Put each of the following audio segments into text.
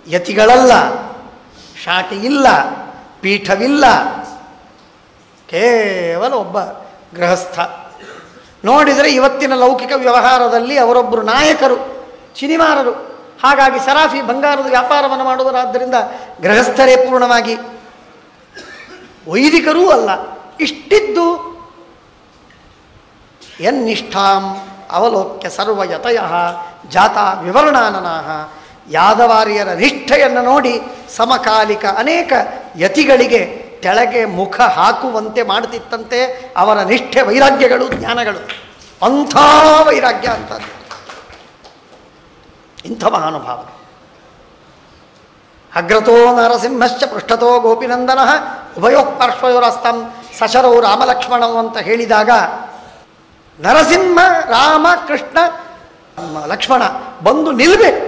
ಯತಿಗಳಲ್ಲ, ಶಾಟಿ ಇಲ್ಲ, ಪೀಠವಿಲ್ಲ, ಕೇವಲ ಒಬ್ಬ ಗೃಹಸ್ಥ. ನೋಡಿದರೆ ಇವತ್ತಿನ ಲೌಕಿಕ ವ್ಯವಹಾರದಲ್ಲಿ ಅವರೊಬ್ಬರು ನಾಯಕರು, ಚಿನಿಮಾರರು. ಹಾಗಾಗಿ ಸರಾಫಿ ಬಂಗಾರದ ವ್ಯಾಪಾರವನ್ನು ಮಾಡುವರಾದ್ದರಿಂದ ಗೃಹಸ್ಥರೇ ಪೂರ್ಣವಾಗಿ, ವೈದಿಕರೂ ಅಲ್ಲ. ಇಷ್ಟಿದ್ದು ಯನ್ನಿಷ್ಠಾಂ ಅವಲೋಕ್ಯ ಸರ್ವಯತಯ ಜಾತ ವಿವರಣಾನನಾಹ, ಯಾದವಾರ್ಯರ ನಿಷ್ಠೆಯನ್ನು ನೋಡಿ ಸಮಕಾಲಿಕ ಅನೇಕ ಯತಿಗಳಿಗೆ ತೆಳಗೆ ಮುಖ ಹಾಕುವಂತೆ ಮಾಡ್ತಿತ್ತಂತೆ ಅವರ ನಿಷ್ಠೆ, ವೈರಾಗ್ಯಗಳು, ಜ್ಞಾನಗಳು. ಅಂಥ ವೈರಾಗ್ಯ ಅಂತದ್ದು, ಇಂಥ ಮಹಾನುಭಾವರು. ಅಗ್ರತೋ ನರಸಿಂಹಶ್ಚ ಪೃಷ್ಠತೋ ಗೋಪಿನಂದನ ಉಭಯೋ ಪಾರ್ಶ್ವಯೋರಸ್ತಂ ಸಶರೌ ರಾಮಲಕ್ಷ್ಮಣವು ಅಂತ ಹೇಳಿದಾಗ ನರಸಿಂಹ, ರಾಮ, ಕೃಷ್ಣ, ಲಕ್ಷ್ಮಣ ಬಂದು ನಿಲ್ಲಬೇಕು.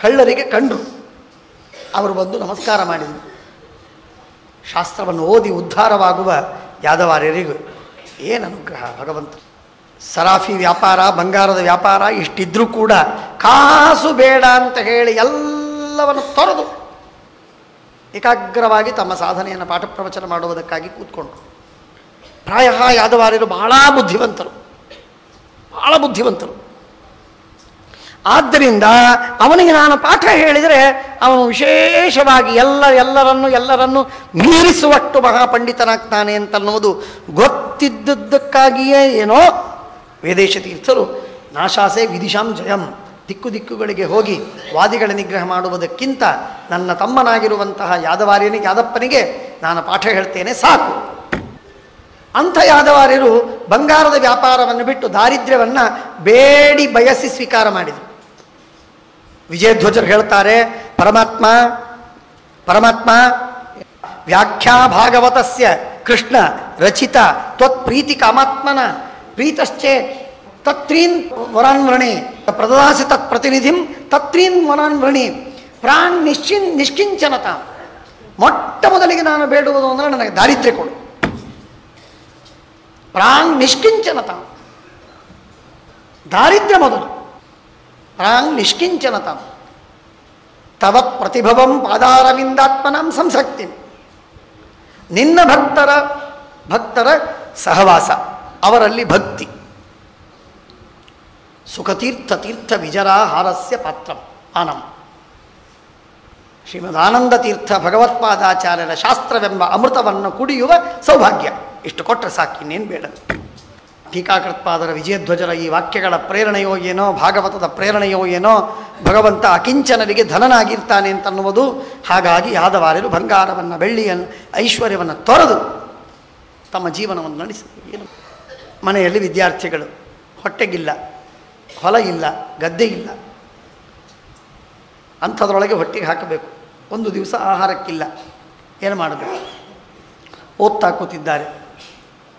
ಕಳ್ಳರಿಗೆ ಕಂಡ್ರು, ಅವರು ಬಂದು ನಮಸ್ಕಾರ ಮಾಡಿದರು. ಶಾಸ್ತ್ರವನ್ನು ಓದಿ ಉದ್ಧಾರವಾಗುವ ಯಾದವಾರ್ಯರಿಗೂ ಏನು ಅನುಗ್ರಹ ಭಗವಂತ. ಸರಾಫಿ ವ್ಯಾಪಾರ, ಬಂಗಾರದ ವ್ಯಾಪಾರ ಇಷ್ಟಿದ್ರೂ ಕೂಡ ಕಾಸು ಬೇಡ ಅಂತ ಹೇಳಿ ಎಲ್ಲವನ್ನು ತೊರೆದು ಏಕಾಗ್ರವಾಗಿ ತಮ್ಮ ಸಾಧನೆಯನ್ನು ಪಾಠ ಪ್ರವಚನ ಮಾಡುವುದಕ್ಕಾಗಿ ಕೂತ್ಕೊಂಡ್ರು. ಪ್ರಾಯ ಯಾದವಾರ್ಯರು ಬಹಳ ಬುದ್ಧಿವಂತರು, ಬಹಳ ಬುದ್ಧಿವಂತರು. ಆದ್ದರಿಂದ ಅವನಿಗೆ ನಾನು ಪಾಠ ಹೇಳಿದರೆ ಅವನು ವಿಶೇಷವಾಗಿ ಎಲ್ಲರನ್ನು ಮೀರಿಸುವಷ್ಟು ಮಹಾಪಂಡಿತನಾಗ್ತಾನೆ ಅಂತನ್ನುವುದು ಗೊತ್ತಿದ್ದದ್ದಕ್ಕಾಗಿಯೇ ಏನೋ ವೇದೇಶ ತೀರ್ಥರು ನಾಶಾಸೆ ವಿದಿಶಾಂ ಜಯಂ, ದಿಕ್ಕುಗಳಿಗೆ ಹೋಗಿ ವಾದಿಗಳ ನಿಗ್ರಹ ಮಾಡುವುದಕ್ಕಿಂತ ನನ್ನ ತಮ್ಮನಾಗಿರುವಂತಹ ಯಾದಪ್ಪನಿಗೆ ನಾನು ಪಾಠ ಹೇಳ್ತೇನೆ ಸಾಕು. ಅಂಥ ಯಾದವಾರ್ಯರು ಬಂಗಾರದ ವ್ಯಾಪಾರವನ್ನು ಬಿಟ್ಟು ದಾರಿದ್ರ್ಯವನ್ನು ಬೇಡಿ ಬಯಸಿ ಸ್ವೀಕಾರ ಮಾಡಿದರು. ವಿಜಯಧ್ವಜರು ಹೇಳ್ತಾರೆ, ಪರಮಾತ್ಮ ವ್ಯಾಖ್ಯಾ ಭಾಗವತಸ್ಯ ಕೃಷ್ಣ ರಚಿತ ತ್ವತ್ಪ್ರೀತಿ ಕಾಮಾತ್ಮನ ಪ್ರೀತಶ್ಚೇ ತತ್ರೀನ್ ವರಾನ್ವೃಣಿ ಪ್ರದದಾಸಿ ತತ್ ಪ್ರತಿನಿಧಿಂ ತತ್ರೀನ್ ವರಾನ್ವೃಣಿ ಪ್ರಾಣ್ ನಿಷ್ಕಿಂಚನತ. ಮೊಟ್ಟ ಮೊದಲಿಗೆ ನಾನು ಬೇಡುವುದು ಅಂದರೆ ನನಗೆ ದಾರಿದ್ರ್ಯ ಕೊಡು. ಪ್ರಾಣ್ ನಿಷ್ಕಿಂಚನತ, ದಾರಿದ್ರ್ಯ ಮೊದಲು. ಪ್ರಾಣ್ ನಿಷ್ಕಿಂಚನತ ತವ ಪ್ರತಿಭವಂ ಪಾದಾರವಿಂದಾತ್ಮನಾಂ ಸಂಸಕ್ತಿ. ನಿನ್ನ ಭಕ್ತರ ಸಹವಾಸ, ಅವರಲ್ಲಿ ಭಕ್ತಿ. ಸುಖತೀರ್ಥ ವಿಜರಾಹಾರಸ್ಯ ಪಾತ್ರಂ ಆನಂ. ಶ್ರೀಮದಾನಂದ ತೀರ್ಥ ಭಗವತ್ಪಾದಾಚಾರ್ಯರ ಶಾಸ್ತ್ರವೆಂಬ ಅಮೃತವನ್ನು ಕುಡಿಯುವ ಸೌಭಾಗ್ಯ. ಇಷ್ಟು ಕೊಟ್ಟರೆ ಸಾಕು, ಇನ್ನೇನು ಬೇಡ. ಟೀಕಾಕೃತ್ಪಾದರ ವಿಜಯಧ್ವಜರ ಈ ವಾಕ್ಯಗಳ ಪ್ರೇರಣೆಯೋ ಏನೋ, ಭಾಗವತದ ಪ್ರೇರಣೆಯೋ ಏನೋ, ಭಗವಂತ ಅಕಿಂಚನರಿಗೆ ಧನನಾಗಿರ್ತಾನೆ ಅಂತನ್ನುವುದು. ಹಾಗಾಗಿ ಯಾದವಾರ್ಯರು ಬಂಗಾರವನ್ನು, ಬೆಳ್ಳಿಯನ್ನು, ಐಶ್ವರ್ಯವನ್ನು ತೊರೆದು ತಮ್ಮ ಜೀವನವನ್ನು ನಡೆಸಿದರು. ಏನು ಮನೆಯಲ್ಲಿ ವಿದ್ಯಾರ್ಥಿಗಳು, ಹೊಟ್ಟೆಗಿಲ್ಲ, ಹೊಲ ಇಲ್ಲ, ಗದ್ದೆ ಇಲ್ಲ, ಅಂಥದ್ರೊಳಗೆ ಹೊಟ್ಟೆಗೆ ಹಾಕಬೇಕು. ಒಂದು ದಿವಸ ಆಹಾರಕ್ಕಿಲ್ಲ, ಏನು ಮಾಡಬೇಕು? ಓದ್ತಾ ಕೂತಿದ್ದಾರೆ.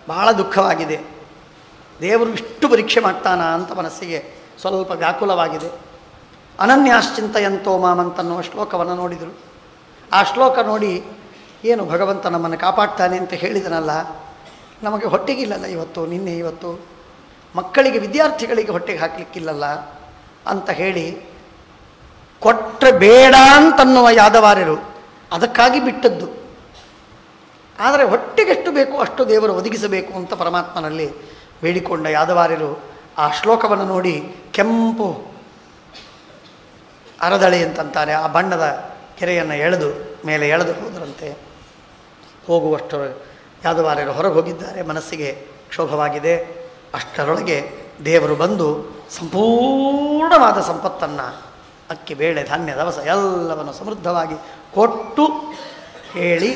ಬಹಳ ದುಃಖವಾಗಿದೆ. ದೇವರು ಇಷ್ಟು ಪರೀಕ್ಷೆ ಮಾಡ್ತಾನ ಅಂತ ಮನಸ್ಸಿಗೆ ಸ್ವಲ್ಪ ವ್ಯಾಕುಲವಾಗಿದೆ. ಅನನ್ಯಾಶ್ಚಿಂತಯಂತೋ ಮಾಮಂತನ್ನುವ ಶ್ಲೋಕವನ್ನು ನೋಡಿದರು. ಆ ಶ್ಲೋಕ ನೋಡಿ, ಏನು ಭಗವಂತ ನಮ್ಮನ್ನು ಕಾಪಾಡ್ತಾನೆ ಅಂತ ಹೇಳಿದನಲ್ಲ, ನಮಗೆ ಹೊಟ್ಟೆಗಿಲ್ಲಲ್ಲ ಇವತ್ತು, ಮಕ್ಕಳಿಗೆ, ವಿದ್ಯಾರ್ಥಿಗಳಿಗೆ ಹೊಟ್ಟೆಗೆ ಹಾಕಲಿಕ್ಕಿಲ್ಲಲ್ಲ ಅಂತ ಹೇಳಿ ಕೊಟ್ಟರೆ ಬೇಡ ಅಂತನ್ನುವ ಯಾದವಾರ್ಯರು ಅದಕ್ಕಾಗಿ ಬಿಟ್ಟದ್ದು. ಆದರೆ ಹೊಟ್ಟೆಗೆಷ್ಟು ಬೇಕೋ ಅಷ್ಟು ದೇವರು ಒದಗಿಸಬೇಕು ಅಂತ ಪರಮಾತ್ಮನಲ್ಲಿ ಬೇಡಿಕೊಂಡ ಯಾದವಾರ್ಯರು ಆ ಶ್ಲೋಕವನ್ನು ನೋಡಿ ಕೆಂಪು ಅರದಳೆ ಅಂತಂತಾರೆ, ಆ ಬಣ್ಣದ ಕೆರೆಯನ್ನು ಮೇಲೆ ಎಳೆದು ಹೋದರಂತೆ. ಹೋಗುವಷ್ಟು ಯಾದವಾರ್ಯರು ಹೊರಗೆ ಹೋಗಿದ್ದಾರೆ. ಮನಸ್ಸಿಗೆ ಕ್ಷೋಭವಾಗಿದೆ. ಅಷ್ಟರೊಳಗೆ ದೇವರು ಬಂದು ಸಂಪೂರ್ಣವಾದ ಸಂಪತ್ತನ್ನು, ಅಕ್ಕಿ, ಬೇಳೆ, ಧಾನ್ಯ, ದವಸ ಎಲ್ಲವನ್ನು ಸಮೃದ್ಧವಾಗಿ ಕೊಟ್ಟು ಹೇಳಿ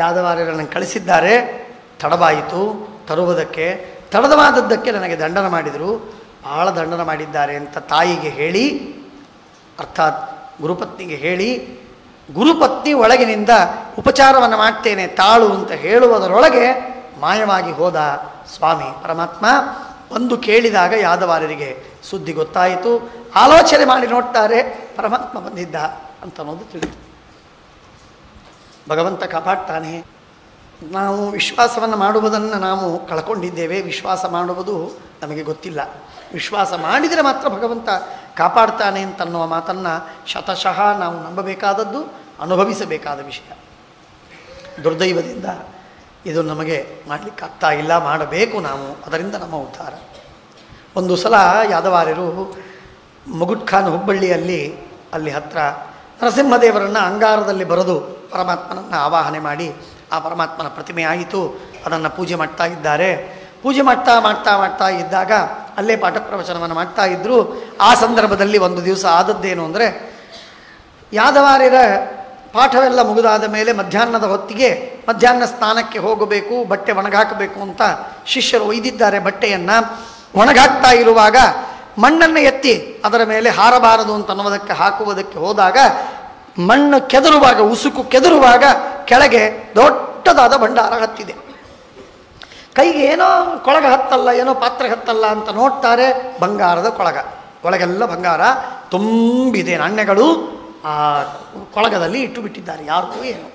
ಯಾದವಾರ್ಯರನ್ನು ಕಳಿಸಿದ್ದಾರೆ. ತಡವಾಯಿತು ತರುವುದಕ್ಕೆ. ತಡವಾದದ್ದಕ್ಕೆ ನನಗೆ ದಂಡನ ಮಾಡಿದರು, ಭಾಳ ದಂಡನ ಮಾಡಿದ್ದಾರೆ ಅಂತ ತಾಯಿಗೆ ಹೇಳಿ, ಅರ್ಥಾತ್ ಗುರುಪತ್ನಿಗೆ ಹೇಳಿ, ಗುರುಪತ್ನಿ ಒಳಗಿನಿಂದ ಉಪಚಾರವನ್ನು ಮಾಡ್ತೇನೆ ತಾಳು ಅಂತ ಹೇಳುವುದರೊಳಗೆ ಮಾಯವಾಗಿ ಹೋದ ಸ್ವಾಮಿ ಪರಮಾತ್ಮ. ಒಂದು ಕೇಳಿದಾಗ ಯಾದವಾರ್ಯರಿಗೆ ಸುದ್ದಿ ಗೊತ್ತಾಯಿತು. ಆಲೋಚನೆ ಮಾಡಿ ನೋಡ್ತಾರೆ, ಪರಮಾತ್ಮ ಬಂದಿದ್ದ ಅಂತ ಅನ್ನೋದು ತಿಳಿದು ಭಗವಂತ ಕಾಪಾಡ್ತಾನೆ. ನಾವು ವಿಶ್ವಾಸವನ್ನು ಮಾಡುವುದನ್ನು ನಾವು ಕಳ್ಕೊಂಡಿದ್ದೇವೆ. ವಿಶ್ವಾಸ ಮಾಡುವುದು ನಮಗೆ ಗೊತ್ತಿಲ್ಲ. ವಿಶ್ವಾಸ ಮಾಡಿದರೆ ಮಾತ್ರ ಭಗವಂತ ಕಾಪಾಡ್ತಾನೆ ಅಂತನ್ನುವ ಮಾತನ್ನು ಶತಶಃ ನಾವು ನಂಬಬೇಕಾದದ್ದು, ಅನುಭವಿಸಬೇಕಾದ ವಿಷಯ. ದುರ್ದೈವದಿಂದ ಇದು ನಮಗೆ ಮಾಡಲಿಕ್ಕಾಗ್ತಾ ಇಲ್ಲ, ಮಾಡಬೇಕು ನಾವು, ಅದರಿಂದ ನಮ್ಮ ಉದ್ಧಾರ. ಒಂದು ಸಲ ಯಾದವಾರ್ಯರು ಮುಗುಟ್ ಖಾನ್ ಹುಬ್ಬಳ್ಳಿಯಲ್ಲಿ ಅಲ್ಲಿ ಹತ್ರ ನರಸಿಂಹದೇವರನ್ನು ಅಂಗಾರದಲ್ಲಿ ಬರೆದು ಪರಮಾತ್ಮನನ್ನು ಆವಾಹನೆ ಮಾಡಿ ಆ ಪರಮಾತ್ಮನ ಪ್ರತಿಮೆ ಆಯಿತು. ಅದನ್ನು ಪೂಜೆ ಮಾಡ್ತಾ ಇದ್ದಾರೆ. ಪೂಜೆ ಮಾಡ್ತಾ ಮಾಡ್ತಾ ಮಾಡ್ತಾ ಇದ್ದಾಗ ಅಲ್ಲೇ ಪಾಠ ಪ್ರವಚನವನ್ನು ಮಾಡ್ತಾ ಇದ್ದರು. ಆ ಸಂದರ್ಭದಲ್ಲಿ ಒಂದು ದಿವಸ ಆದದ್ದೇನು ಅಂದರೆ, ಯಾದವಾರ್ಯರ ಪಾಠವೆಲ್ಲ ಮುಗಿದಾದ ಮೇಲೆ ಮಧ್ಯಾಹ್ನದ ಹೊತ್ತಿಗೆ ಮಧ್ಯಾಹ್ನ ಸ್ನಾನಕ್ಕೆ ಹೋಗಬೇಕು, ಬಟ್ಟೆ ಒಣಗಾಕಬೇಕು ಅಂತ ಶಿಷ್ಯರು ಒಯ್ದಿದ್ದಾರೆ. ಬಟ್ಟೆಯನ್ನು ಒಣಗಾಕ್ತಾ ಇರುವಾಗ ಮಣ್ಣನ್ನು ಎತ್ತಿ ಅದರ ಮೇಲೆ ಹಾರಬಾರದು ಅಂತ ಅನ್ನೋದಕ್ಕೆ ಹಾಕುವುದಕ್ಕೆ ಹೋದಾಗ ಮಣ್ಣು ಕೆದರುವಾಗ, ಉಸುಕು ಕೆದರುವಾಗ ಕೆಳಗೆ ದೊಡ್ಡದಾದ ಭಂಡಾರ ಹತ್ತಿದೆ. ಕೈಗೆ ಏನೋ ಕೊಳಗ ಹತ್ತಲ್ಲ, ಏನೋ ಪಾತ್ರೆ ಹತ್ತಲ್ಲ ಅಂತ ನೋಡ್ತಾರೆ. ಬಂಗಾರದ ಕೊಳಗ, ಒಳಗೆಲ್ಲ ಬಂಗಾರ ತುಂಬಿದೆ. ನಾಣ್ಯಗಳು ಆ ಕೊಳಗದಲ್ಲಿ ಇಟ್ಟು ಬಿಟ್ಟಿದ್ದಾರೆ. ಯಾರಿಗೂ ಏನು.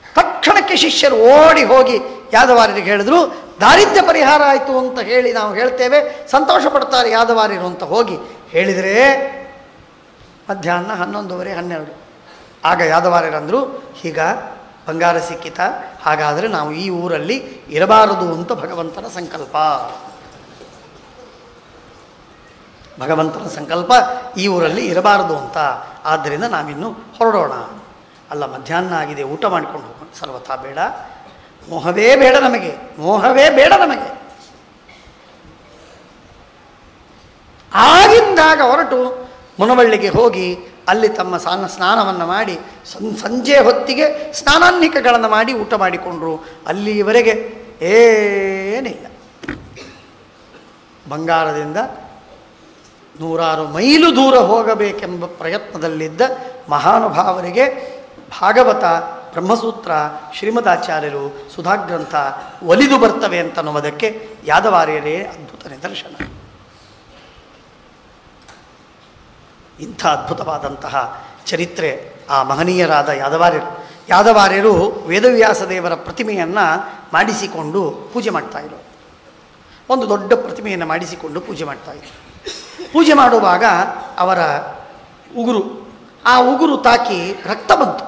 ತಕ್ಷಣಕ್ಕೆ ಶಿಷ್ಯರು ಓಡಿ ಹೋಗಿ ಯಾದವಾರ್ಯರಿಗೆ ಹೇಳಿದ್ರು. ದಾರಿದ್ರ್ಯ ಪರಿಹಾರ ಆಯಿತು ಅಂತ ಹೇಳಿ ನಾವು ಹೇಳ್ತೇವೆ, ಸಂತೋಷ ಪಡ್ತಾರೆ ಯಾದವಾರ್ಯರು ಅಂತ ಹೋಗಿ ಹೇಳಿದರೆ ಮಧ್ಯಾಹ್ನ 11:30, 12. ಆಗ ಯಾದವಾರ್ಯರಂದರು, ಈಗ ಬಂಗಾರ ಸಿಕ್ಕಿತ, ಹಾಗಾದರೆ ನಾವು ಈ ಊರಲ್ಲಿ ಇರಬಾರದು ಅಂತ ಭಗವಂತನ ಸಂಕಲ್ಪ. ಭಗವಂತನ ಸಂಕಲ್ಪ ಈ ಊರಲ್ಲಿ ಇರಬಾರದು ಅಂತ. ಆದ್ದರಿಂದ ನಾವಿನ್ನು ಹೊರಡೋಣ. ಅಲ್ಲ, ಮಧ್ಯಾಹ್ನ ಆಗಿದೆ, ಊಟ ಮಾಡಿಕೊಂಡು ಹೋಗೋಣ. ಸರ್ವಥಾ ಬೇಡ, ಮೋಹವೇ ಬೇಡ ನಮಗೆ, ಮೋಹವೇ ಬೇಡ ನಮಗೆ. ಆಗಿಂದಾಗ ಹೊರಟು ಮುನವಳ್ಳಿಗೆ ಹೋಗಿ ಅಲ್ಲಿ ತಮ್ಮ ಸ್ನಾನವನ್ನು ಮಾಡಿ ಸಂಜೆ ಹೊತ್ತಿಗೆ ಸ್ನಾನಾನ್ನಿಕಗಳನ್ನು ಮಾಡಿ ಊಟ ಮಾಡಿಕೊಂಡ್ರು. ಅಲ್ಲಿವರೆಗೆ ಏನಿಲ್ಲ. ಬಂಗಾರದಿಂದ 100 ಮೈಲು ದೂರ ಹೋಗಬೇಕೆಂಬ ಪ್ರಯತ್ನದಲ್ಲಿದ್ದ ಮಹಾನುಭಾವರಿಗೆ ಭಾಗವತ, ಬ್ರಹ್ಮಸೂತ್ರ, ಶ್ರೀಮದಾಚಾರ್ಯರು, ಸುಧಾಗ್ರಂಥ ಒಲಿದು ಬರ್ತವೆ ಅಂತನ್ನುವುದಕ್ಕೆ ಯಾದವಾರ್ಯರೇ ಅದ್ಭುತ ನಿದರ್ಶನ. ಇಂಥ ಅದ್ಭುತವಾದಂತಹ ಚರಿತ್ರೆ ಆ ಮಹನೀಯರಾದ ಯಾದವಾರ್ಯರು ವೇದವ್ಯಾಸ ದೇವರ ಪ್ರತಿಮೆಯನ್ನು ಮಾಡಿಸಿಕೊಂಡು ಪೂಜೆ ಮಾಡ್ತಾಯಿದ್ರು. ಒಂದು ದೊಡ್ಡ ಪ್ರತಿಮೆಯನ್ನು ಮಾಡಿಸಿಕೊಂಡು ಪೂಜೆ ಮಾಡ್ತಾಯಿದ್ರು. ಪೂಜೆ ಮಾಡುವಾಗ ಅವರ ಉಗುರು ತಾಕಿ ರಕ್ತ ಬಂತು.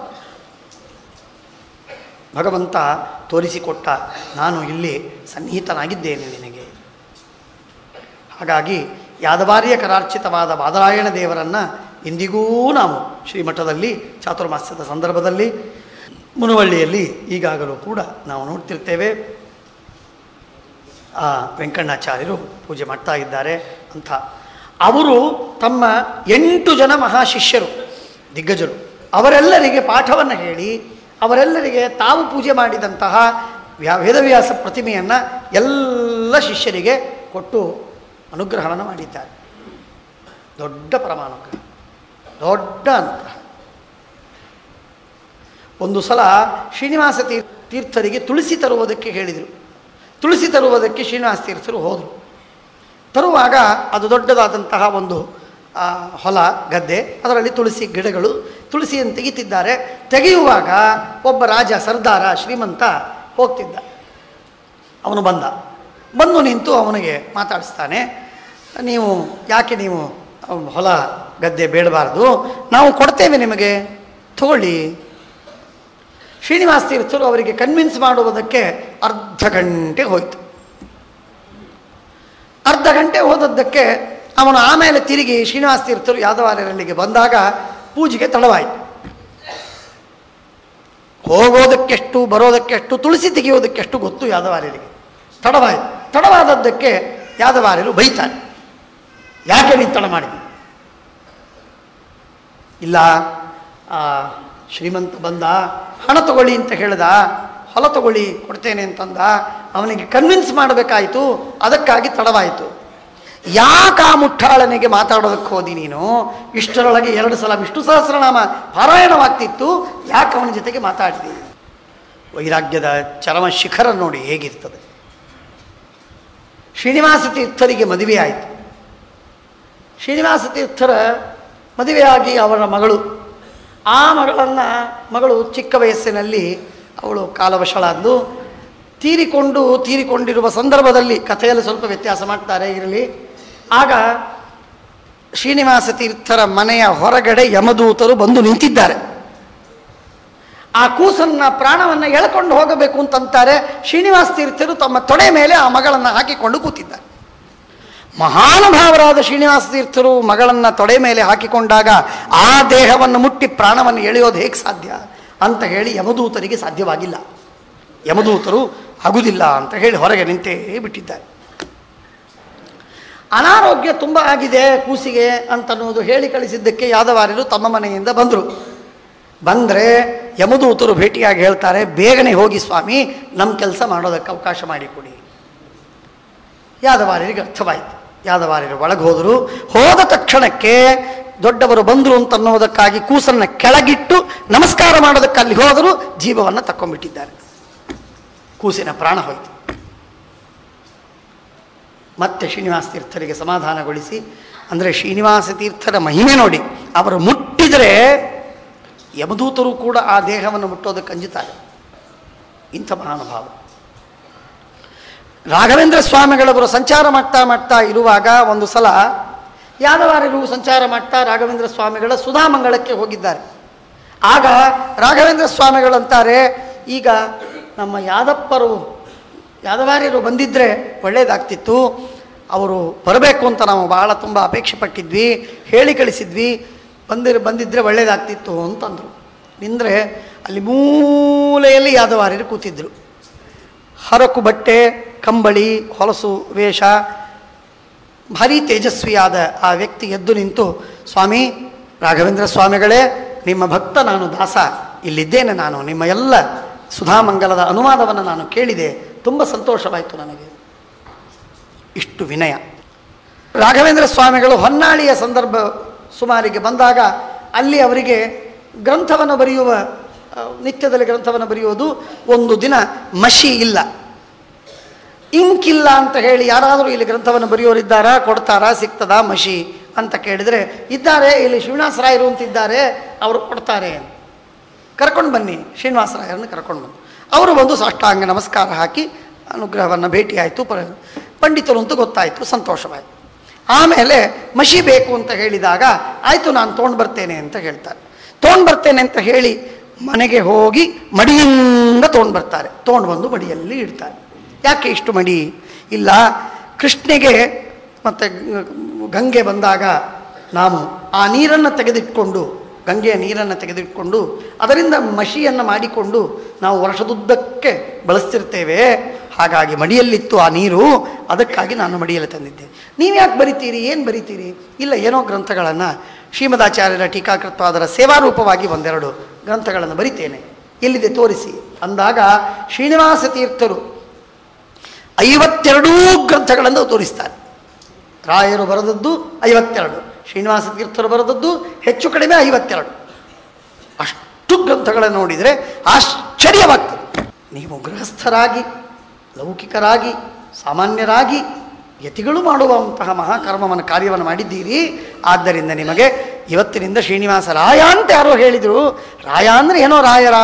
ಭಗವಂತ ತೋರಿಸಿಕೊಟ್ಟ, ನಾನು ಇಲ್ಲಿ ಸನ್ನಿಹಿತನಾಗಿದ್ದೇನೆ ನಿನಗೆ. ಹಾಗಾಗಿ ಯಾದವಾರ್ಯ ಕರಾರ್ಚಿತವಾದ ಬಾದರಾಯಣ ದೇವರನ್ನು ಇಂದಿಗೂ ನಾವು ಶ್ರೀಮಠದಲ್ಲಿ ಚಾತುರ್ಮಾಸ್ಯದ ಸಂದರ್ಭದಲ್ಲಿ ಮುನವಳ್ಳಿಯಲ್ಲಿ ಈಗಾಗಲೂ ಕೂಡ ನಾವು ನೋಡ್ತಿರ್ತೇವೆ. ಆ ವೆಂಕಣ್ಣಾಚಾರ್ಯರು ಪೂಜೆ ಮಾಡ್ತಾ ಇದ್ದಾರೆ ಅಂತ. ಅವರು ತಮ್ಮ 8 ಜನ ಮಹಾಶಿಷ್ಯರು, ದಿಗ್ಗಜರು, ಅವರೆಲ್ಲರಿಗೆ ಪಾಠವನ್ನು ಹೇಳಿ ಅವರೆಲ್ಲರಿಗೆ ತಾವು ಪೂಜೆ ಮಾಡಿದಂತಹ ವೇದವ್ಯಾಸ ಪ್ರತಿಮೆಯನ್ನು ಎಲ್ಲ ಶಿಷ್ಯರಿಗೆ ಕೊಟ್ಟು ಅನುಗ್ರಹವನ್ನು ಮಾಡಿದ್ದಾರೆ. ದೊಡ್ಡ ಪರಮಾನುಗ್ರಹ, ದೊಡ್ಡ ಅನುಗ್ರಹ. ಒಂದು ಸಲ ಶ್ರೀನಿವಾಸ ತೀರ್ಥರಿಗೆ ತುಳಸಿ ತರುವುದಕ್ಕೆ ಹೇಳಿದರು. ತುಳಸಿ ತರುವುದಕ್ಕೆ ಶ್ರೀನಿವಾಸ ತೀರ್ಥರು ಹೋದರು. ತರುವಾಗ ಅದು ದೊಡ್ಡದಾದಂತಹ ಒಂದು ಹೊಲ, ಗದ್ದೆ, ಅದರಲ್ಲಿ ತುಳಸಿ ಗಿಡಗಳು, ತುಳಸಿಯನ್ನು ತೆಗಿತಿದ್ದಾರೆ. ತೆಗೆಯುವಾಗ ಒಬ್ಬ ರಾಜ, ಸರ್ದಾರ, ಶ್ರೀಮಂತ ಹೋಗ್ತಿದ್ದ. ಅವನು ಬಂದು ನಿಂತು ಅವನಿಗೆ ಮಾತಾಡಿಸ್ತಾನೆ. ಯಾಕೆ ನೀವು ಹೊಲ ಗದ್ದೆ ಬೇಡಬಾರ್ದು, ನಾವು ಕೊಡ್ತೇವೆ ನಿಮಗೆ, ತಗೊಳ್ಳಿ. ಶ್ರೀನಿವಾಸ ತೀರ್ಥರು ಅವರಿಗೆ ಕನ್ವಿನ್ಸ್ ಮಾಡುವುದಕ್ಕೆ ಅರ್ಧ ಗಂಟೆ ಹೋಯಿತು. ಅರ್ಧ ಗಂಟೆ ಹೋದದ್ದಕ್ಕೆ ಅವನು ಆಮೇಲೆ ತಿರುಗಿ ಶ್ರೀನಿವಾಸ ತೀರ್ಥರು ಯಾದವಾರ್ಯರಲ್ಲಿಗೆ ಬಂದಾಗ ಪೂಜೆಗೆ ತಡವಾಯಿತು. ಹೋಗೋದಕ್ಕೆಷ್ಟು ಬರೋದಕ್ಕೆಷ್ಟು, ತುಳಸಿ ತೆಗೆಯೋದಕ್ಕೆಷ್ಟು ಗೊತ್ತು ಯಾದವಾರ್ಯರಿಗೆ. ತಡವಾಯಿತು. ತಡವಾದದ್ದಕ್ಕೆ ಯಾದವಾರ್ಯರು ಬೈತಾರೆ, ಯಾಕೆ ನೀನು ತಡ ಮಾಡಿದ್ವಿ? ಇಲ್ಲ, ಶ್ರೀಮಂತ ಬಂದ, ಹಣ ತಗೊಳ್ಳಿ ಅಂತ ಹೇಳ್ದ, ಹೊಲ ತಗೊಳ್ಳಿ ಕೊಡ್ತೇನೆ ಅಂತಂದ, ಅವನಿಗೆ ಕನ್ವಿನ್ಸ್ ಮಾಡಬೇಕಾಯಿತು, ಅದಕ್ಕಾಗಿ ತಡವಾಯಿತು. ಯಾಕೆ ಆ ಮುಠಾಳನಿಗೆ ಮಾತಾಡೋದಕ್ಕೆ ಹೋದಿ ನೀನು? ಇಷ್ಟರೊಳಗೆ 2 ಸಲ ವಿಷ್ಣು ಸಹಸ್ರನಾಮ ಪಾರಾಯಣವಾಗ್ತಿತ್ತು, ಯಾಕೆ ಅವನ ಜೊತೆಗೆ ಮಾತಾಡ್ತಿ? ವೈರಾಗ್ಯದ ಚರಮ ಶಿಖರ ನೋಡಿ ಹೇಗಿರ್ತದೆ. ಶ್ರೀನಿವಾಸ ತೀರ್ಥರಿಗೆ ಮದುವೆ ಆಯಿತು. ಶ್ರೀನಿವಾಸ ತೀರ್ಥರ ಮದುವೆಯಾಗಿ ಅವರ ಆ ಮಗಳು ಚಿಕ್ಕ ವಯಸ್ಸಿನಲ್ಲಿ ಅವಳು ಕಾಲವಶಳಾದ್ದು ತೀರಿಕೊಂಡಿರುವ ಸಂದರ್ಭದಲ್ಲಿ, ಕಥೆಯಲ್ಲಿ ಸ್ವಲ್ಪ ವ್ಯತ್ಯಾಸ ಮಾಡ್ತಾರೆ ಇರಲಿ. ಆಗ ಶ್ರೀನಿವಾಸ ತೀರ್ಥರ ಮನೆಯ ಹೊರಗಡೆ ಯಮದೂತರು ಬಂದು ನಿಂತಿದ್ದಾರೆ. ಆ ಕೂಸನ್ನ ಪ್ರಾಣವನ್ನು ಎಳ್ಕೊಂಡು ಹೋಗಬೇಕು ಅಂತಂತಾರೆ. ಶ್ರೀನಿವಾಸ ತೀರ್ಥರು ತಮ್ಮ ತೊಡೆ ಮೇಲೆ ಆ ಮಗಳನ್ನು ಹಾಕಿಕೊಂಡು ಕೂತಿದ್ದಾರೆ. ಮಹಾನುಭಾವರಾದ ಶ್ರೀನಿವಾಸ ತೀರ್ಥರು ಮಗಳನ್ನು ತೊಡೆ ಮೇಲೆ ಹಾಕಿಕೊಂಡಾಗ ಆ ದೇಹವನ್ನು ಮುಟ್ಟಿ ಪ್ರಾಣವನ್ನು ಎಳೆಯೋದು ಹೇಗೆ ಸಾಧ್ಯ ಅಂತ ಹೇಳಿ ಯಮದೂತರಿಗೆ ಸಾಧ್ಯವಾಗಿಲ್ಲ. ಯಮದೂತರು ಆಗುವುದಿಲ್ಲ ಅಂತ ಹೇಳಿ ಹೊರಗೆ ನಿಂತೇ ಬಿಟ್ಟಿದ್ದಾರೆ. ಅನಾರೋಗ್ಯ ತುಂಬ ಆಗಿದೆ ಕೂಸಿಗೆ ಅಂತನ್ನುವುದು ಹೇಳಿ ಕಳಿಸಿದ್ದಕ್ಕೆ ಯಾದವಾರ್ಯರು ತಮ್ಮ ಮನೆಯಿಂದ ಬಂದರು. ಬಂದರೆ ಯಮದೂತರು ಭೇಟಿಯಾಗಿ ಹೇಳ್ತಾರೆ, ಬೇಗನೆ ಹೋಗಿ ಸ್ವಾಮಿ, ನಮ್ಮ ಕೆಲಸ ಮಾಡೋದಕ್ಕೆ ಅವಕಾಶ ಮಾಡಿಕೊಡಿ. ಯಾದವಾರ್ಯರಿಗೆ ಅರ್ಥವಾಯಿತು. ಯಾದವಾರ್ಯರು ಒಳಗೆ ಹೋದರು. ಹೋದ ತಕ್ಷಣಕ್ಕೆ ದೊಡ್ಡವರು ಬಂದರು ಅಂತನ್ನುವುದಕ್ಕಾಗಿ ಕೂಸನ್ನು ಕೆಳಗಿಟ್ಟು ನಮಸ್ಕಾರ ಮಾಡೋದಕ್ಕೆ ಅಲ್ಲಿ ಹೋದರು. ಜೀವವನ್ನು ತಕ್ಕೊಂಡ್ಬಿಟ್ಟಿದ್ದಾರೆ. ಕೂಸಿನ ಪ್ರಾಣ ಹೋಯಿತು. ಮತ್ತೆ ಶ್ರೀನಿವಾಸ ತೀರ್ಥರಿಗೆ ಸಮಾಧಾನಗೊಳಿಸಿ, ಅಂದರೆ ಶ್ರೀನಿವಾಸ ತೀರ್ಥರ ಮಹಿಮೆ ನೋಡಿ, ಅವರು ಮುಟ್ಟಿದರೆ ಯಮದೂತರು ಕೂಡ ಆ ದೇಹವನ್ನು ಮುಟ್ಟೋದಕ್ಕೆ ಅಂಜುತ್ತಾರೆ. ಇಂಥ ಮಹಾನುಭಾವ. ರಾಘವೇಂದ್ರ ಸ್ವಾಮಿಗಳವರು ಸಂಚಾರ ಮಾಡ್ತಾ ಇರುವಾಗ ಒಂದು ಸಲ ಯಾದವಾರ್ಯರು ಸಂಚಾರ ಮಾಡ್ತಾ ರಾಘವೇಂದ್ರ ಸ್ವಾಮಿಗಳ ಸುಧಾಮಂಗಳಕ್ಕೆ ಹೋಗಿದ್ದಾರೆ. ಆಗ ರಾಘವೇಂದ್ರ ಸ್ವಾಮಿಗಳಂತಾರೆ, ಈಗ ನಮ್ಮ ಯಾದವಾರ್ಯರು ಬಂದಿದ್ದರೆ ಒಳ್ಳೆಯದಾಗ್ತಿತ್ತು, ಅವರು ಬರಬೇಕು ಅಂತ ನಾವು ಭಾಳ ತುಂಬ ಅಪೇಕ್ಷೆ ಪಟ್ಟಿದ್ವಿ, ಹೇಳಿ ಕಳಿಸಿದ್ವಿ, ಬಂದಿದ್ದರೆ ಒಳ್ಳೆಯದಾಗ್ತಿತ್ತು ಅಂತಂದರು. ನಿಂದರೆ ಅಲ್ಲಿ ಮೂಲೆಯಲ್ಲಿ ಯಾದವಾರ್ಯರು ಕೂತಿದ್ದರು. ಹರಕು ಬಟ್ಟೆ, ಕಂಬಳಿ, ಹೊಲಸು ವೇಷ, ಭಾರೀ ತೇಜಸ್ವಿಯಾದ ಆ ವ್ಯಕ್ತಿ ಎದ್ದು ನಿಂತು, ಸ್ವಾಮಿ ರಾಘವೇಂದ್ರ ಸ್ವಾಮಿಗಳೇ, ನಿಮ್ಮ ಭಕ್ತ ನಾನು, ದಾಸ ಇಲ್ಲಿದ್ದೇನೆ, ನಾನು ನಿಮ್ಮ ಎಲ್ಲ ಸುಧಾಮಂಗಲದ ಅನುವಾದವನ್ನು ನಾನು ಕೇಳಿದೆ, ತುಂಬ ಸಂತೋಷವಾಯಿತು ನನಗೆ. ಇಷ್ಟು ವಿನಯ. ರಾಘವೇಂದ್ರ ಸ್ವಾಮಿಗಳು ಹೊನ್ನಾಳಿಯ ಸಂದರ್ಭ ಸುಮಾರಿಗೆ ಬಂದಾಗ ಅಲ್ಲಿ ಅವರಿಗೆ ಗ್ರಂಥವನ್ನು ಬರೆಯುವ, ನಿತ್ಯದಲ್ಲಿ ಗ್ರಂಥವನ್ನು ಬರೆಯುವುದು, ಒಂದು ದಿನ ಮಷಿ ಇಲ್ಲ, ಇಂಕಿಲ್ಲ ಅಂತ ಹೇಳಿ ಯಾರಾದರೂ ಇಲ್ಲಿ ಗ್ರಂಥವನ್ನು ಬರೆಯೋರಿದ್ದಾರಾ, ಕೊಡ್ತಾರಾ, ಸಿಗ್ತದಾ ಮಷಿ ಅಂತ ಕೇಳಿದರೆ, ಇದ್ದಾರೆ, ಇಲ್ಲಿ ಶ್ರೀನಿವಾಸರಾಯರು ಅಂತಿದ್ದಾರೆ, ಅವರು ಕೊಡ್ತಾರೆ, ಕರ್ಕೊಂಡು ಬನ್ನಿ. ಶ್ರೀನಿವಾಸರಾಯರನ್ನು ಕರ್ಕೊಂಡು ಬನ್ನಿ. ಅವರು ಬಂದು ಸಾಷ್ಟಾಂಗ ನಮಸ್ಕಾರ ಹಾಕಿ ಅನುಗ್ರಹವನ್ನು ಭೇಟಿಯಾಯಿತು. ಪಂಡಿತರು ಅಂತ ಗೊತ್ತಾಯಿತು, ಸಂತೋಷವಾಯಿತು. ಆಮೇಲೆ ಮಷಿ ಬೇಕು ಅಂತ ಹೇಳಿದಾಗ, ಆಯಿತು ನಾನು ತೊಗೊಂಡು ಬರ್ತೇನೆ ಅಂತ ಹೇಳ್ತಾರೆ. ತೊಗೊಂಡು ಬರ್ತೇನೆ ಅಂತ ಹೇಳಿ ಮನೆಗೆ ಹೋಗಿ ಮಡಿಯಿಂದ ತೊಗೊಂಡು ಬರ್ತಾರೆ. ತೊಗೊಂಡು ಬಂದು ಮಡಿಯಲ್ಲಿ ಇಡ್ತಾರೆ. ಯಾಕೆ ಇಷ್ಟು ಮಡಿ? ಇಲ್ಲ, ಕೃಷ್ಣೆಗೆ ಮತ್ತು ಗಂಗೆ ಬಂದಾಗ ನಾವು ಆ ನೀರನ್ನು ತೆಗೆದಿಟ್ಕೊಂಡು, ಗಂಗೆಯ ನೀರನ್ನು ತೆಗೆದಿಟ್ಕೊಂಡು ಅದರಿಂದ ಮಷಿಯನ್ನು ಮಾಡಿಕೊಂಡು ನಾವು ವರ್ಷದುದ್ದಕ್ಕೆ ಬಳಸ್ತಿರ್ತೇವೆ. ಹಾಗಾಗಿ ಮಡಿಯಲ್ಲಿತ್ತು ಆ ನೀರು, ಅದಕ್ಕಾಗಿ ನಾನು ಮಡಿಯಲ್ಲಿ ತಂದಿದ್ದೆ. ನೀವು ಯಾಕೆ ಬರಿತೀರಿ? ಏನು ಬರಿತೀರಿ? ಇಲ್ಲ, ಏನೋ ಗ್ರಂಥಗಳನ್ನು ಶ್ರೀಮದಾಚಾರ್ಯರ ಟೀಕಾಕೃತ್ವ ಅದರ ಸೇವಾರೂಪವಾಗಿ ಒಂದೆರಡು ಗ್ರಂಥಗಳನ್ನು ಬರಿತೇನೆ, ಎಲ್ಲಿದೆ ತೋರಿಸಿ ಅಂದಾಗ ಶ್ರೀನಿವಾಸ ತೀರ್ಥರು 52 ಗ್ರಂಥಗಳನ್ನು ತೋರಿಸ್ತಾರೆ. ರಾಯರು ಬರೆದದ್ದು 52, ಶ್ರೀನಿವಾಸ ತೀರ್ಥರು ಬರೆದದ್ದು ಹೆಚ್ಚು ಕಡಿಮೆ 52. ಅಷ್ಟು ಗ್ರಂಥಗಳನ್ನು ನೋಡಿದರೆ ಆಶ್ಚರ್ಯವಾಗ್ತದೆ. ನೀವು ಗೃಹಸ್ಥರಾಗಿ, ಲೌಕಿಕರಾಗಿ, ಸಾಮಾನ್ಯರಾಗಿ ಯತಿಗಳು ಮಾಡುವಂತಹ ಮಹಾಕರ್ಮವನ್ನು ಕಾರ್ಯವನ್ನು ಮಾಡಿದ್ದೀರಿ. ಆದ್ದರಿಂದ ನಿಮಗೆ ಇವತ್ತಿನಿಂದ ಶ್ರೀನಿವಾಸ ರಾಯ ಅಂತ ಯಾರೋ ಹೇಳಿದರು. ರಾಯ ಅಂದರೆ ಏನೋ ರಾಯರ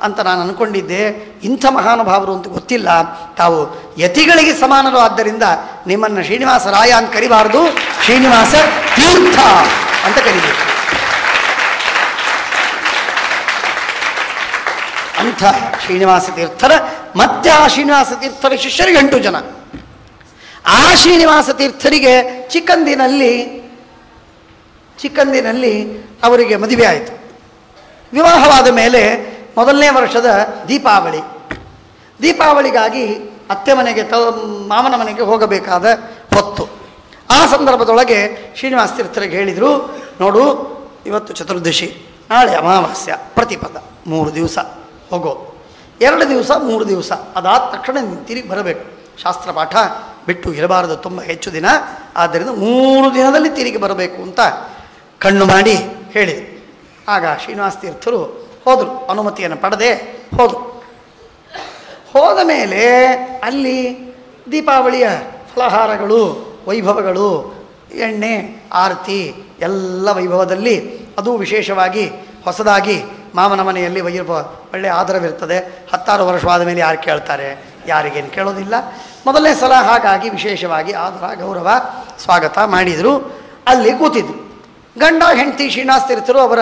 ಅಂತ ನಾನು ಅಂದ್ಕೊಂಡಿದ್ದೆ. ಇಂಥ ಮಹಾನುಭಾವರು ಅಂತ ಗೊತ್ತಿಲ್ಲ. ತಾವು ಯತಿಗಳಿಗೆ ಸಮಾನರು, ಆದ್ದರಿಂದ ನಿಮ್ಮನ್ನು ಶ್ರೀನಿವಾಸ ರಾಯ ಅಂತ ಕರಿಬಾರ್ದು, ಶ್ರೀನಿವಾಸ ತೀರ್ಥ ಅಂತ ಕರಿಬೇಕು. ಅಂಥ ಶ್ರೀನಿವಾಸ ತೀರ್ಥರ ಮತ್ತೆ ಆ ಶ್ರೀನಿವಾಸ ತೀರ್ಥರ ಶಿಷ್ಯರಿಗೆ 8 ಜನ. ಆ ಶ್ರೀನಿವಾಸ ತೀರ್ಥರಿಗೆ ಚಿಕ್ಕಂದಿನಲ್ಲಿ ಅವರಿಗೆ ಮದುವೆ ಆಯಿತು. ವಿವಾಹವಾದ ಮೇಲೆ ಮೊದಲನೇ ವರ್ಷದ ದೀಪಾವಳಿಗಾಗಿ ಅತ್ತೆ ಮನೆಗೆ ಮಾಮನ ಮನೆಗೆ ಹೋಗಬೇಕಾದ ಹೊತ್ತು. ಆ ಸಂದರ್ಭದೊಳಗೆ ಶ್ರೀನಿವಾಸ ತೀರ್ಥರಿಗೆ ಹೇಳಿದರು, ನೋಡು, ಇವತ್ತು ಚತುರ್ದಶಿ, ನಾಳೆ ಅಮಾವಾಸ್ಯ, ಪ್ರತಿಪದ, 3 ದಿವಸ ಹೋಗೋ, 2 ದಿವಸ 3 ದಿವಸ, ಅದಾದ ತಕ್ಷಣ ತಿರುಗಿ ಬರಬೇಕು. ಶಾಸ್ತ್ರ ಪಾಠ ಬಿಟ್ಟು ಇರಬಾರದು ತುಂಬ ಹೆಚ್ಚು ದಿನ, ಆದ್ದರಿಂದ 3 ದಿನದಲ್ಲಿ ತಿರುಗಿ ಬರಬೇಕು ಅಂತ ಕಣ್ಣು ಮಾಡಿ ಹೇಳಿದರು. ಆಗ ಶ್ರೀನಿವಾಸ ತೀರ್ಥರು ಹೋದರು, ಅನುಮತಿಯನ್ನು ಪಡೆದೇ ಹೋದರು. ಹೋದ ಮೇಲೆ ಅಲ್ಲಿ ದೀಪಾವಳಿಯ ಫಲಹಾರಗಳು, ವೈಭವಗಳು, ಎಣ್ಣೆ, ಆರತಿ ಎಲ್ಲ ವೈಭವದಲ್ಲಿ, ಅದು ವಿಶೇಷವಾಗಿ ಹೊಸದಾಗಿ ಮಾಮನ ಮನೆಯಲ್ಲಿ ಒಳ್ಳೆಯ ಆದರವಿರ್ತದೆ. 16 ವರ್ಷವಾದ ಮೇಲೆ ಯಾರು ಕೇಳ್ತಾರೆ? ಯಾರಿಗೇನು ಕೇಳೋದಿಲ್ಲ. ಮೊದಲನೇ ಸಲ ಹಾಗಾಗಿ ವಿಶೇಷವಾಗಿ ಆದರ, ಗೌರವ, ಸ್ವಾಗತ ಮಾಡಿದರು. ಅಲ್ಲಿ ಕೂತಿದ್ರು. ಗಂಡ ಹೆಂಡತಿ ಶ್ರೀನಿವಾಸ ತೀರ್ಥರು ಅವರ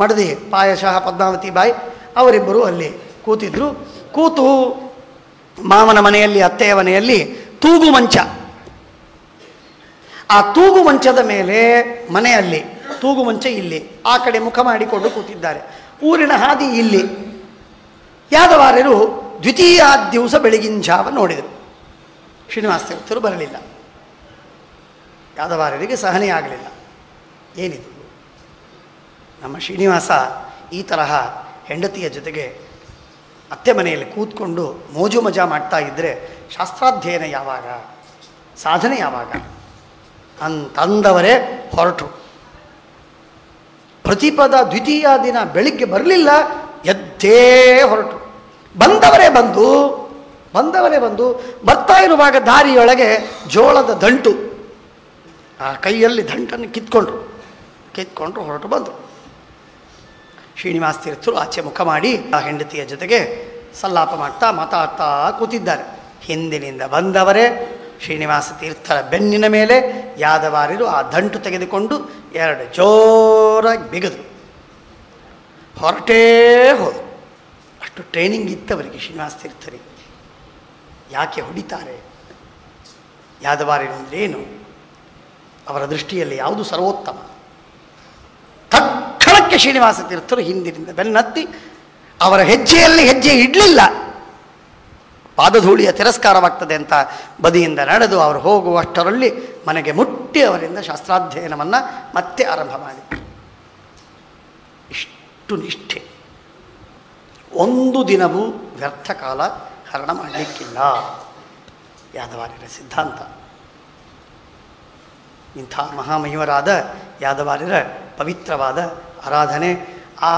ಮಡದಿ ಪಾಯಶಃ ಪದ್ಮಾವತಿ ಬಾಯಿ ಅವರಿಬ್ಬರು ಅಲ್ಲಿ ಕೂತಿದ್ರು. ಕೂತು ಮಾವನ ಮನೆಯಲ್ಲಿ, ಅತ್ತೆಯ ಮನೆಯಲ್ಲಿ ತೂಗು ಮಂಚ. ಆ ತೂಗು ಮಂಚದ ಮೇಲೆ ಮನೆಯಲ್ಲಿ ತೂಗು ಮಂಚ ಇಲ್ಲಿ, ಆ ಕಡೆ ಮುಖ ಮಾಡಿಕೊಂಡು ಕೂತಿದ್ದಾರೆ. ಊರಿನ ಹಾದಿ ಇಲ್ಲಿ. ಯಾದವಾರ್ಯರು ದ್ವಿತೀಯ ದಿವಸ ಬೆಳಗಿನ ಜಾವ ನೋಡಿದರು. ಶ್ರೀನಿವಾಸ ತೀರ್ಥರು ಬರಲಿಲ್ಲ. ಯಾದವಾರ್ಯರಿಗೆ ಸಹನೆ ಆಗಲಿಲ್ಲ. ಏನಿದು, ನಮ್ಮ ಶ್ರೀನಿವಾಸ ಈ ತರಹ ಹೆಂಡತಿಯ ಜೊತೆಗೆ ಅತ್ತೆ ಮನೆಯಲ್ಲಿ ಕೂತ್ಕೊಂಡು ಮೋಜು ಮಜಾ ಮಾಡ್ತಾ ಇದ್ದರೆ ಶಾಸ್ತ್ರಾಧ್ಯಯನ ಯಾವಾಗ, ಸಾಧನೆ ಯಾವಾಗ ಅಂತಂದವರೇ ಹೊರಟು. ಪ್ರತಿಪದ ದ್ವಿತೀಯ ದಿನ ಬೆಳಿಗ್ಗೆ ಬರಲಿಲ್ಲ, ಎದ್ದೇ ಹೊರಟು. ಬಂದವರೇ ಬಂದು ಬರ್ತಾ ಇರುವಾಗ ದಾರಿಯೊಳಗೆ ಜೋಳದ ದಂಟು, ಆ ಕೈಯಲ್ಲಿ ದಂಟನ್ನು ಕಿತ್ಕೊಂಡ್ರು ಹೊರಟು ಬಂದರು. ಶ್ರೀನಿವಾಸ ತೀರ್ಥರು ಆಚೆ ಮುಖ ಮಾಡಿ ಆ ಹೆಂಡತಿಯ ಜೊತೆಗೆ ಸಲ್ಲಾಪ ಮಾಡ್ತಾ ಮಾತಾಡ್ತಾ ಕೂತಿದ್ದಾರೆ. ಹಿಂದಿನಿಂದ ಬಂದವರೇ ಶ್ರೀನಿವಾಸ ತೀರ್ಥರ ಬೆನ್ನಿನ ಮೇಲೆ ಯಾದವಾರ್ಯರು ಆ ದಂಟು ತೆಗೆದುಕೊಂಡು ಎರಡು ಜೋರಾಗಿ ಬಿಗಿದ್ರು. ಹೊರಟೇ ಹೋದರು. ಅಷ್ಟು ಟ್ರೈನಿಂಗ್ ಇತ್ತವರಿಗೆ ಶ್ರೀನಿವಾಸ ತೀರ್ಥರಿಗೆ. ಯಾಕೆ ಹೊಡಿತಾರೆ, ಯಾದವಾರ್ಯರು ಅಂದರೆ ಏನು, ಅವರ ದೃಷ್ಟಿಯಲ್ಲಿ ಯಾವುದು ಸರ್ವೋತ್ತಮ. ತಕ್ಷಣಕ್ಕೆ ಶ್ರೀನಿವಾಸ ತೀರ್ಥರು ಹಿಂದಿನಿಂದ ಬೆನ್ನತ್ತಿ ಅವರ ಹೆಜ್ಜೆಯಲ್ಲಿ ಹೆಜ್ಜೆ ಇಡಲಿಲ್ಲ. ಪಾದಧೂಳಿಯ ತಿರಸ್ಕಾರವಾಗ್ತದೆ ಅಂತ ಬದಿಯಿಂದ ನಡೆದು ಅವರು ಹೋಗುವಷ್ಟರಲ್ಲಿ ಮನೆಗೆ ಮುಟ್ಟಿ ಅವರಿಂದ ಶಾಸ್ತ್ರಾಧ್ಯಯನವನ್ನು ಮತ್ತೆ ಆರಂಭ ಮಾಡಿದರು. ಇಷ್ಟು ನಿಷ್ಠೆ. ಒಂದು ದಿನವೂ ವ್ಯರ್ಥ ಕಾಲ ಹರಣ ಮಾಡಲಿಕ್ಕಿಲ್ಲ. ಯಾದವಾರ್ಯರ ಸಿದ್ಧಾಂತ. ಇಂಥ ಮಹಾಮಹಿಮರಾದ ಯಾದವಾರ್ಯರ ಪವಿತ್ರವಾದ ಆರಾಧನೆ, ಆ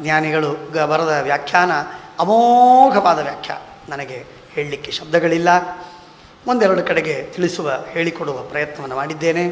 ಜ್ಞಾನಿಗಳು ಬರೆದ ವ್ಯಾಖ್ಯಾನ ಅಮೋಘವಾದ ವ್ಯಾಖ್ಯಾನ. ನನಗೆ ಹೇಳಲಿಕ್ಕೆ ಶಬ್ದಗಳಿಲ್ಲ. ಒಂದೆರಡು ಕಡೆಗೆ ಹೇಳಿಕೊಡುವ ಪ್ರಯತ್ನವನ್ನು ಮಾಡಿದ್ದೇನೆ.